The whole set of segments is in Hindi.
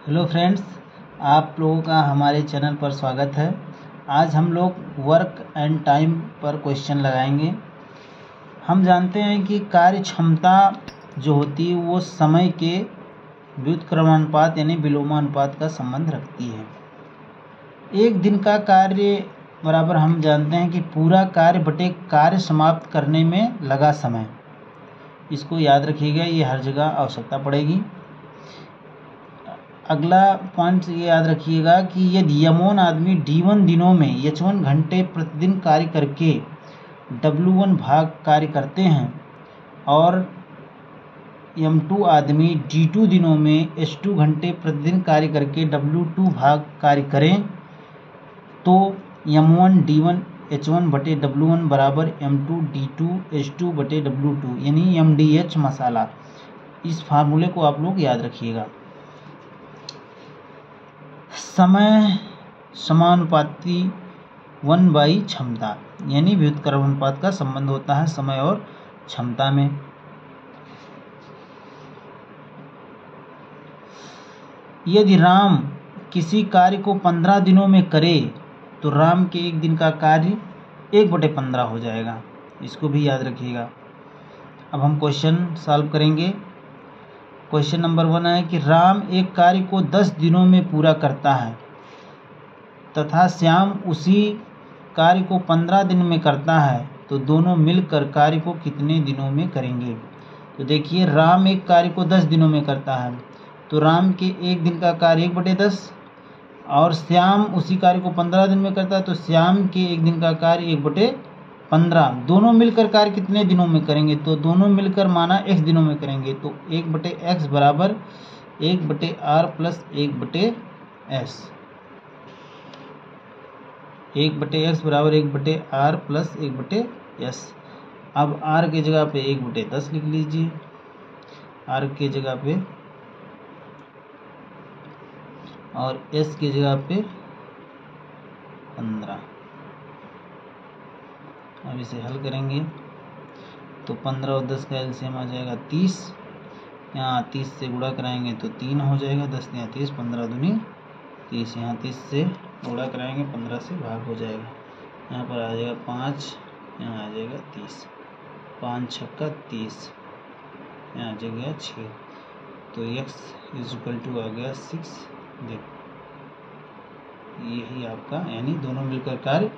हेलो फ्रेंड्स, आप लोगों का हमारे चैनल पर स्वागत है। आज हम लोग वर्क एंड टाइम पर क्वेश्चन लगाएंगे। हम जानते हैं कि कार्य क्षमता जो होती है वो समय के व्युत्क्रमानुपात यानी विलोमानुपात का संबंध रखती है। एक दिन का कार्य बराबर हम जानते हैं कि पूरा कार्य बटे कार्य समाप्त करने में लगा समय। इसको याद रखिएगा, ये हर जगह आवश्यकता पड़ेगी। अगला पॉइंट ये याद रखिएगा कि यदि यमोन आदमी D1 दिनों में H1 घंटे प्रतिदिन कार्य करके W1 भाग कार्य करते हैं और M2 आदमी D2 दिनों में H2 घंटे प्रतिदिन कार्य करके W2 भाग कार्य करें तो M1 D1 H1 बटे W1 बराबर M2 D2 H2 बटे W2 यानी MDH मसाला। इस फार्मूले को आप लोग याद रखिएगा। समय समानुपाती 1/, क्षमता यानी व्युत्क्रमानुपात का संबंध होता है समय और क्षमता में। यदि राम किसी कार्य को 15 दिनों में करे तो राम के एक दिन का कार्य 1/15 हो जाएगा। इसको भी याद रखिएगा। अब हम क्वेश्चन सॉल्व करेंगे। क्वेश्चन नंबर 1 है कि राम एक कार्य को 10 दिनों में पूरा करता है तथा श्याम उसी कार्य को 15 दिन में करता है, तो दोनों मिलकर कार्य को कितने दिनों में करेंगे। तो देखिए, राम एक कार्य को 10 दिनों में करता है तो राम के एक दिन का कार्य 1/10 और श्याम उसी कार्य को 15 दिन में करता है तो श्याम के एक दिन का कार्य 1/15। दोनों मिलकर कार्य कितने दिनों में करेंगे, तो दोनों मिलकर माना x दिनों में करेंगे तो 1/x बराबर 1/r प्लस 1/s। 1/x बराबर 1/r प्लस 1/s। अब r के जगह पे 1/10 लिख लीजिए, r के जगह पे, और s की जगह पे 15। अब इसे हल करेंगे तो 15 और 10 का एलसीएम आ जाएगा 30। यहाँ 30 से गुणा कराएंगे तो 3 हो जाएगा, 10 या 30, 15 दूनी 30। यहाँ 30 से गुणा कराएंगे 15 से भाग हो जाएगा। यहाँ पर आ जाएगा 5, यहाँ आ जाएगा 30, 5 छक्का 30, यहाँ आ जाएगा 6, तो x = आ गया 6। देखो यही आपका, यानी दोनों मिलकर कार्य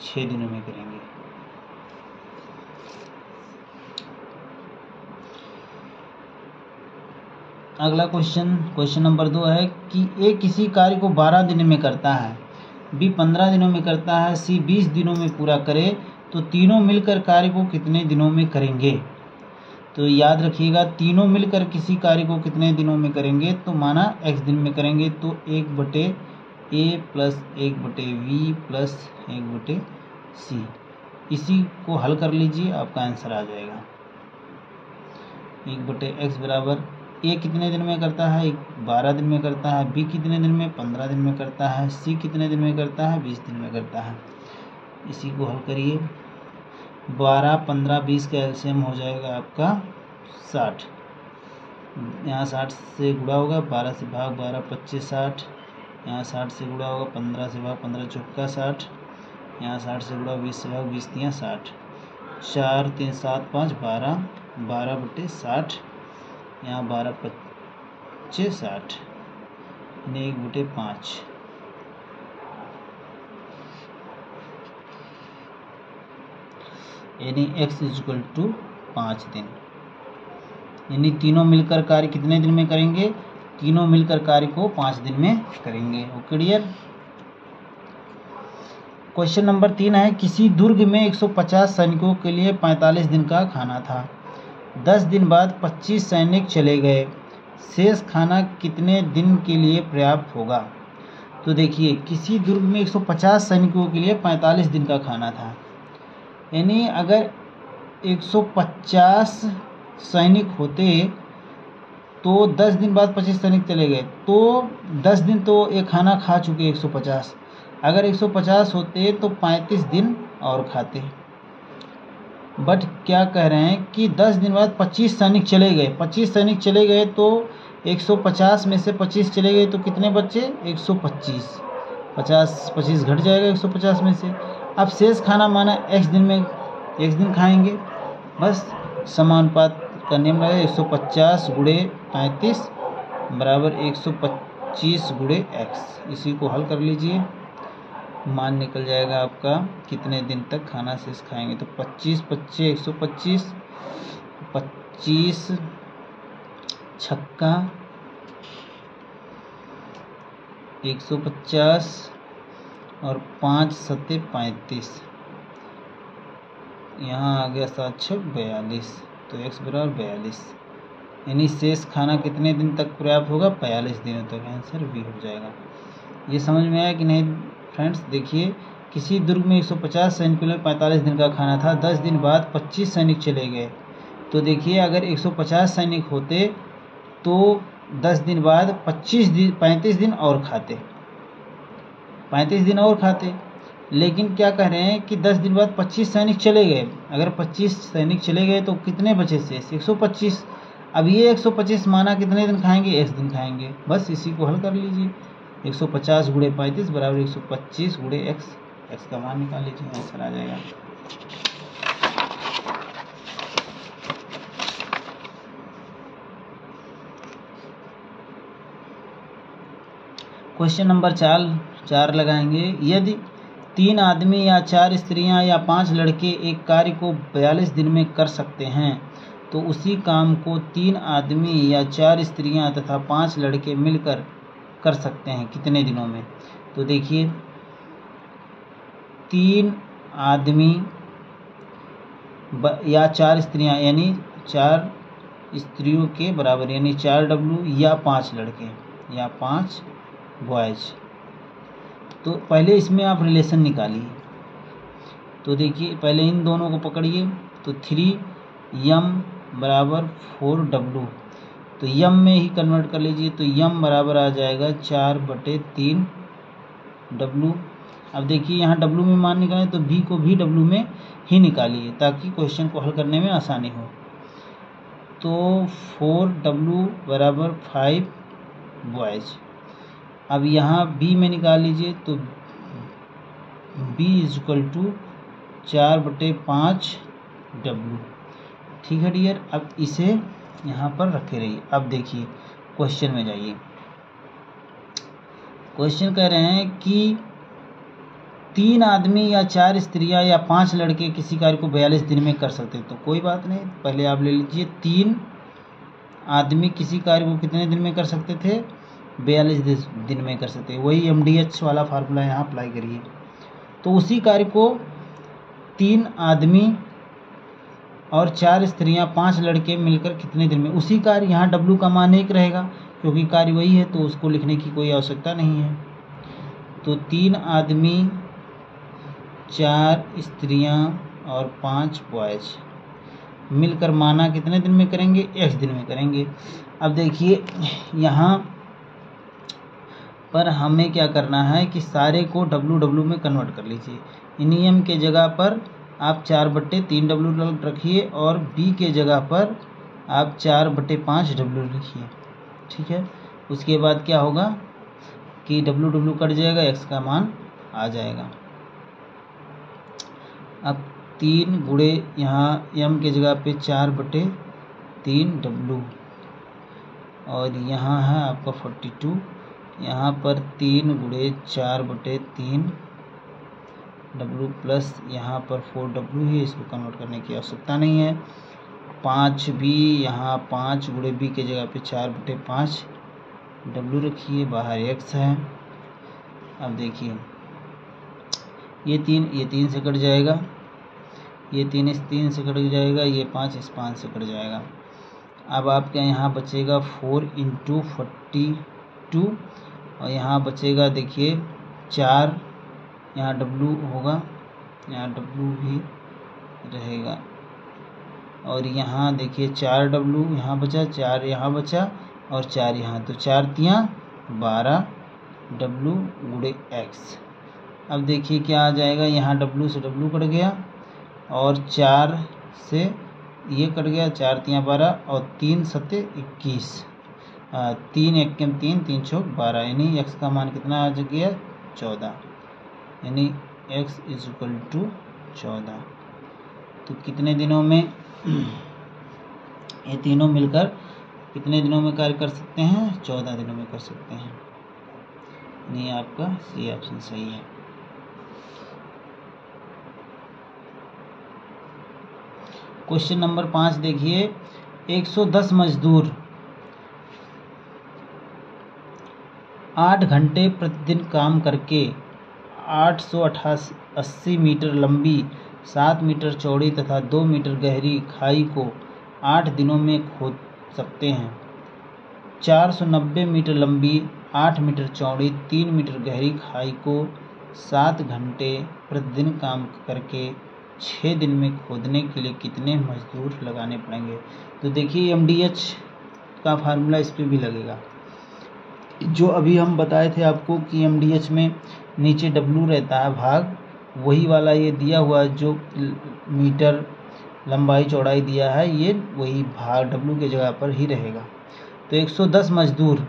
6 दिनों में करेंगे। अगला क्वेश्चन नंबर 2 है कि A किसी कार्य को 12 दिन में करता है, B 15 दिनों में करता है, C 20 दिनों में पूरा करे तो तीनों मिलकर कार्य को कितने दिनों में करेंगे। तो याद रखिएगा, तीनों मिलकर किसी कार्य को कितने दिनों में करेंगे, तो माना x दिन में करेंगे तो 1/a plus 1/v plus 1/c। इसी को हल कर लीजिए, आपका आंसर आ जाएगा। 1/x बराबर A कितने दिन में करता है, 12 दिन में करता है, B कितने दिन में, 15 दिन में करता है, C कितने दिन में करता है, 20 दिन में करता है। इसी को हल करिए। 12, 15, 20 का एलसीएम हो जाएगा आपका 60। यहाँ 60 से गुणा होगा, 12 से भाग 12, 25, 60। यहाँ 60 से गुणा होगा, 15 से भाग 15 चौका 60। यहाँ 60 से गुणा 20 से भाग 20 तियाँ 60। 4, 3, 7, 5, 12, 12/60। यहाँ 12, 25, 60 यानी 1/5। यानी x = 5 दिन। यानी तीनों मिलकर कार्य कितने दिन में करेंगे, तीनों मिलकर कार्य को 5 दिन में करेंगे। Okay dear. क्वेश्चन नंबर 3 है, किसी दुर्ग में 150 सैनिकों के लिए 45 दिन का खाना था। 10 दिन बाद 25 सैनिक चले गए, शेष खाना कितने दिन के लिए पर्याप्त होगा। तो देखिए, किसी दुर्ग में 150 सैनिकों के लिए 45 दिन का खाना था, यानी अगर 150 सैनिक होते तो 10 दिन बाद 25 सैनिक चले गए तो 10 दिन तो ये खाना खा चुके 150। अगर 150 होते तो 35 दिन और खाते। बट क्या कह रहे हैं कि 10 दिन बाद 25 सैनिक चले गए। 25 सैनिक चले गए तो 150 में से 25 चले गए तो कितने बचे? 125। 25 घट जाएगा 150 में से। अब शेष खाना माना x दिन में x दिन खाएंगे, बस समानुपात का नियम लगेगा। 150 गुणे 35 बराबर 125 गुणे x। इसी को हल कर लीजिए, मान निकल जाएगा आपका कितने दिन तक खाना शेष खाएंगे। तो 25 25 125, 25 छक्का 150 और 5 सत्ते 35, यहाँ आ गया 7 छक 42, तो x बराबर 42। यानी शेष खाना कितने दिन तक पर्याप्त होगा? 45 दिनों तक। आंसर बी हो जाएगा। ये समझ में आया कि नहीं फ्रेंड्स? देखिए, किसी दुर्ग में 150 सैनिकों में 45 दिन का खाना था। 10 दिन बाद 25 सैनिक चले गए, तो देखिए अगर 150 सैनिक होते तो 10 दिन बाद 35 दिन और खाते, 35 दिन और खाते। लेकिन क्या कह रहे हैं कि 10 दिन बाद 25 सैनिक चले गए। अगर 25 सैनिक चले गए तो कितने बचे शेष? 125। अब ये 125 माना कितने दिन खाएंगे? x दिन खाएंगे, बस इसी को हल कर लीजिए। 150 गुणे 35 बराबर 125 गुणे x का मान निकाल लीजिए, आंसर आ जाएगा। क्वेश्चन नंबर 4 लगाएंगे। यदि 3 आदमी या 4 स्त्रियां या 5 लड़के एक कार्य को 42 दिन में कर सकते हैं, तो उसी काम को 3 आदमी या 4 स्त्रियां तथा 5 लड़के मिलकर कर सकते हैं कितने दिनों में? तो देखिए, 3 आदमी या 4 स्त्रियां यानी 4 स्त्रियों के बराबर, यानी 4W या 5 लड़के या 5 बॉयज। तो पहले इसमें आप रिलेशन निकालिए। तो देखिए, पहले इन दोनों को पकड़िए, तो 3m बराबर 4W, तो यम में ही कन्वर्ट कर लीजिए। तो यम बराबर आ जाएगा 4/3 W। अब देखिए, यहाँ W में मान निकालें तो B को भी W में ही निकालिए ताकि क्वेश्चन को हल करने में आसानी हो। तो 4W बराबर 5 बॉयज। अब यहाँ B में निकाल लीजिए, तो B = 4/5 W। ठीक है डियर, अब इसे यहाँ पर रखे रहिए। अब देखिए क्वेश्चन में जाइए। क्वेश्चन कह रहे हैं कि 3 आदमी या 4 स्त्रियां या 5 लड़के किसी कार्य को 42 दिन में कर सकते हैं। तो कोई बात नहीं, पहले आप ले लीजिए 3 आदमी किसी कार्य को कितने दिन में कर सकते थे? 42 दिन में कर सकते। वही MDH वाला फार्मूला यहाँ अप्लाई करिए। तो उसी कार्य को 3 आदमी और 4 स्त्रियां 5 लड़के मिलकर कितने दिन में? उसी कार्य, यहाँ W का मान 1 रहेगा क्योंकि कार्य वही है, तो उसको लिखने की कोई आवश्यकता नहीं है। तो 3 आदमी 4 स्त्रियां और 5 बॉयज मिलकर माना कितने दिन में करेंगे? x दिन में करेंगे। अब देखिए, यहाँ पर हमें क्या करना है कि सारे को W में कन्वर्ट कर लीजिए। नियम के जगह पर आप 4/3 W रखिए और B के जगह पर आप 4/5 W लिखिए। ठीक है, उसके बाद क्या होगा कि W कट जाएगा, x का मान आ जाएगा। अब 3 गुणे यहाँ m के जगह पे 4/3 W और यहाँ है आपका 42। यहाँ पर 3 गुणे 4/3 W प्लस यहाँ पर 4W है, इसको कन्वर्ट करने की आवश्यकता नहीं है। 5B, यहाँ 5 गुणे B के जगह पे 4/5 W रखिए, बाहर x है। अब देखिए, ये 3 से कट जाएगा, ये 3 इस 3 से कट जाएगा, ये 5 इस 5 से कट जाएगा। अब आपके यहाँ बचेगा 4 × 42 और यहाँ बचेगा देखिए 4, यहाँ W होगा, यहाँ W भी रहेगा और यहाँ देखिए 4W यहाँ बचा, 4 यहाँ बचा और 4 यहाँ, तो 4 × 12 W गुणे x। अब देखिए क्या आ जाएगा, यहाँ W से W कट गया और 4 से ये कट गया, 4 × 12 और 3 × 7 = 21। 3 एकम 3, 3 चौक 12, यानी x का मान कितना आ गया 14, यानी x = 14। तो कितने दिनों में ये तीनों मिलकर कितने दिनों में कार्य कर सकते हैं? 14 दिनों में कर सकते हैं। नहीं, आपका सी ऑप्शन सही है। क्वेश्चन नंबर 5 देखिए, 110 मजदूर 8 घंटे प्रतिदिन काम करके 880 मीटर लंबी, 7 मीटर चौड़ी तथा 2 मीटर गहरी खाई को 8 दिनों में खोद सकते हैं। 490 मीटर लंबी, 8 मीटर चौड़ी, 3 मीटर गहरी खाई को 7 घंटे प्रतिदिन काम करके 6 दिन में खोदने के लिए कितने मजदूर लगाने पड़ेंगे? तो देखिए MDH का फार्मूला इस पर भी लगेगा। जो अभी हम बताए थे आपको कि MDH में नीचे W रहता है भाग, वही वाला ये दिया हुआ जो मीटर लंबाई चौड़ाई दिया है, ये वही भाग W के जगह पर ही रहेगा। तो 110 मजदूर,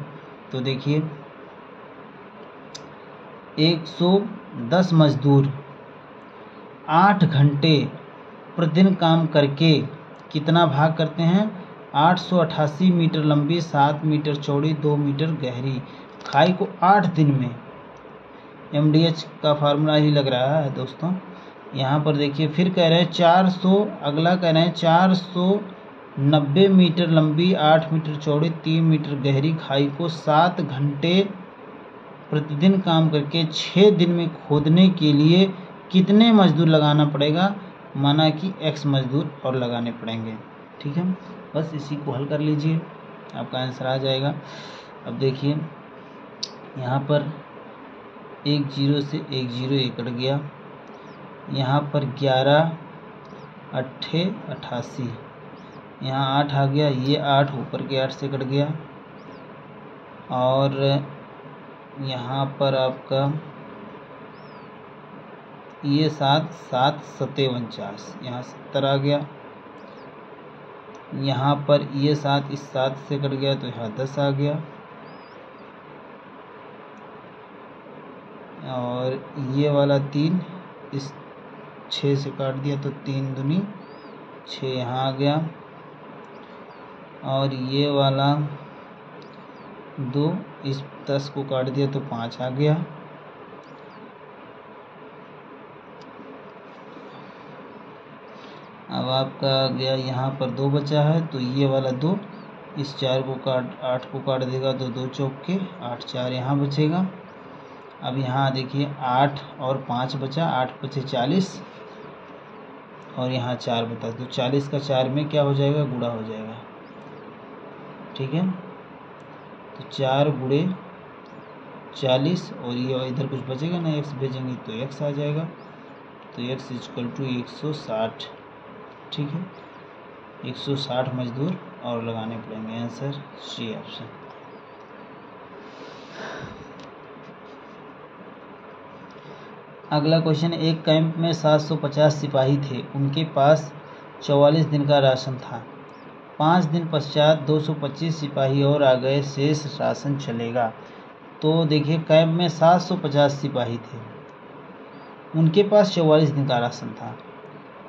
तो देखिए 110 मजदूर 8 घंटे प्रतिदिन काम करके कितना भाग करते हैं? 888 मीटर लंबी, 7 मीटर चौड़ी, 2 मीटर गहरी खाई को 8 दिन में। MDH का फार्मूला ही लग रहा है दोस्तों। यहाँ पर देखिए फिर कह रहे हैं 400, अगला कह रहे हैं 490 मीटर लंबी, 8 मीटर चौड़ी, 3 मीटर गहरी खाई को 7 घंटे प्रतिदिन काम करके 6 दिन में खोदने के लिए कितने मजदूर लगाना पड़ेगा? माना कि x मजदूर और लगाने पड़ेंगे। ठीक है, बस इसी को हल कर लीजिए, आपका आंसर आ जाएगा। अब देखिए यहाँ पर 1 0 से 1 0 ये कट गया, यहाँ पर 11 8 88, यहाँ 8 आ गया, ये 8 ऊपर के 8 से कट गया, और यहाँ पर आपका ये 7 7 7 49, यहाँ 70 आ गया, यहाँ पर ये 7 इस 7 से कट गया तो यहाँ 10 आ गया, और ये वाला 3 इस 6 से काट दिया तो 3 दूनी 6 यहाँ आ गया, और ये वाला 2 इस 10 को काट दिया तो 5 आ गया, अब आपका आ गया यहाँ पर 2 बचा है, तो ये वाला 2 इस 4 को 8 को काट देगा तो 2 चौक के 8, 4 यहाँ बचेगा। अब यहाँ देखिए 8 और 5 बचा, 8 बचे 40, और यहाँ 4 बता, तो 40 का 4 में क्या हो जाएगा? गुणा हो जाएगा। ठीक है, तो 4 गुणे 40, और ये इधर कुछ बचेगा ना, x भेजेंगे तो x आ जाएगा, तो x = 160। ठीक है, 160 मजदूर और लगाने पड़ेंगे। Answer C option. अगला क्वेश्चन, एक कैंप में 750 सिपाही थे, उनके पास 44 दिन का राशन था। 5 दिन पश्चात 225 सिपाही और आ गए, शेष राशन चलेगा। तो देखिए कैंप में 750 सिपाही थे, उनके पास 44 दिन का राशन था,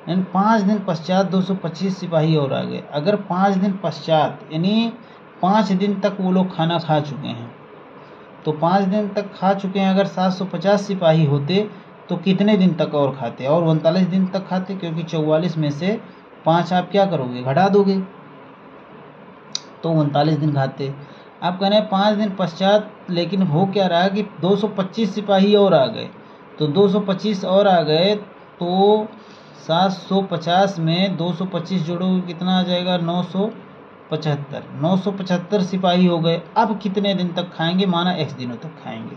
यानी 5 दिन पश्चात 225 सिपाही और आ गए। अगर 5 दिन पश्चात यानी 5 दिन तक वो लोग खाना खा चुके हैं, तो 5 दिन तक खा चुके हैं, अगर 750 सिपाही होते तो कितने दिन तक और खाते? और 39 दिन तक खाते, क्योंकि 44 में से 5 आप क्या करोगे? घटा दोगे, तो 39 दिन खाते। आप कह रहे हैं 5 दिन पश्चात, लेकिन हो क्या रहा कि 225 सिपाही और आ गए, तो 225 और आ गए, तो 750 में 225 जोड़ोगे कितना आ जाएगा? 975। 975 सिपाही हो गए। अब कितने दिन तक खाएंगे? माना x दिनों तक खाएंगे।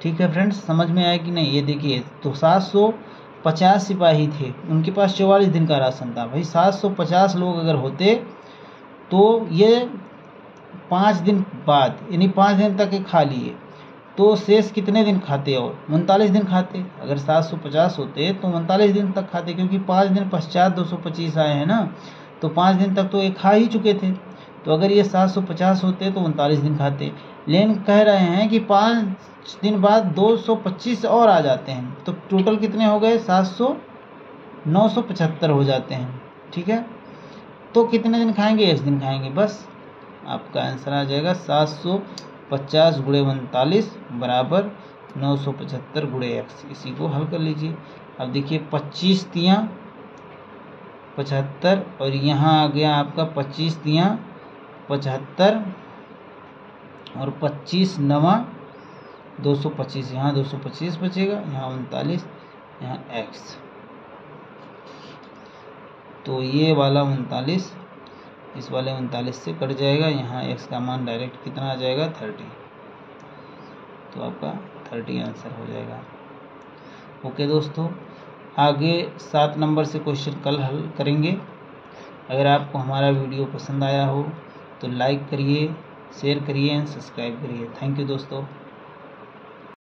ठीक है फ्रेंड्स, समझ में आया कि नहीं? ये देखिए, तो 750 सिपाही थे, उनके पास 44 दिन का राशन था। भाई 750 लोग अगर होते तो ये 5 दिन बाद यानी 5 दिन तक खा लिए, तो शेष कितने दिन खाते? और 39 दिन खाते। अगर 750 होते तो 39 दिन तक खाते, क्योंकि 5 दिन पश्चात 225 आए हैं ना, तो 5 दिन तक तो ये खा ही चुके थे। तो अगर ये 750 होते तो 39 दिन खाते, लेकिन कह रहे हैं कि 5 दिन बाद 225 और आ जाते हैं, तो टोटल कितने हो गए 975 हो जाते हैं। ठीक है, तो कितने दिन खाएंगे, 1 दिन खाएंगे बस। आपका आंसर आ जाएगा 750 गुणे 39 बराबर 975 गुणे x। इसी को हल कर लीजिए। अब देखिए 25 तियाँ 75 और यहाँ आ गया आपका 25 तियाँ 75 और 25 नवा 225, यहाँ 225 बचेगा, यहाँ 39, यहाँ x। तो ये वाला 39 इस वाले 39 से कट जाएगा, यहाँ x का मान डायरेक्ट कितना आ जाएगा 30। तो आपका 30 आंसर हो जाएगा। ओके दोस्तों, आगे 7 नंबर से क्वेश्चन कल हल करेंगे। अगर आपको हमारा वीडियो पसंद आया हो तो लाइक करिए, शेयर करिए एंड सब्सक्राइब करिए। थैंक यू दोस्तों।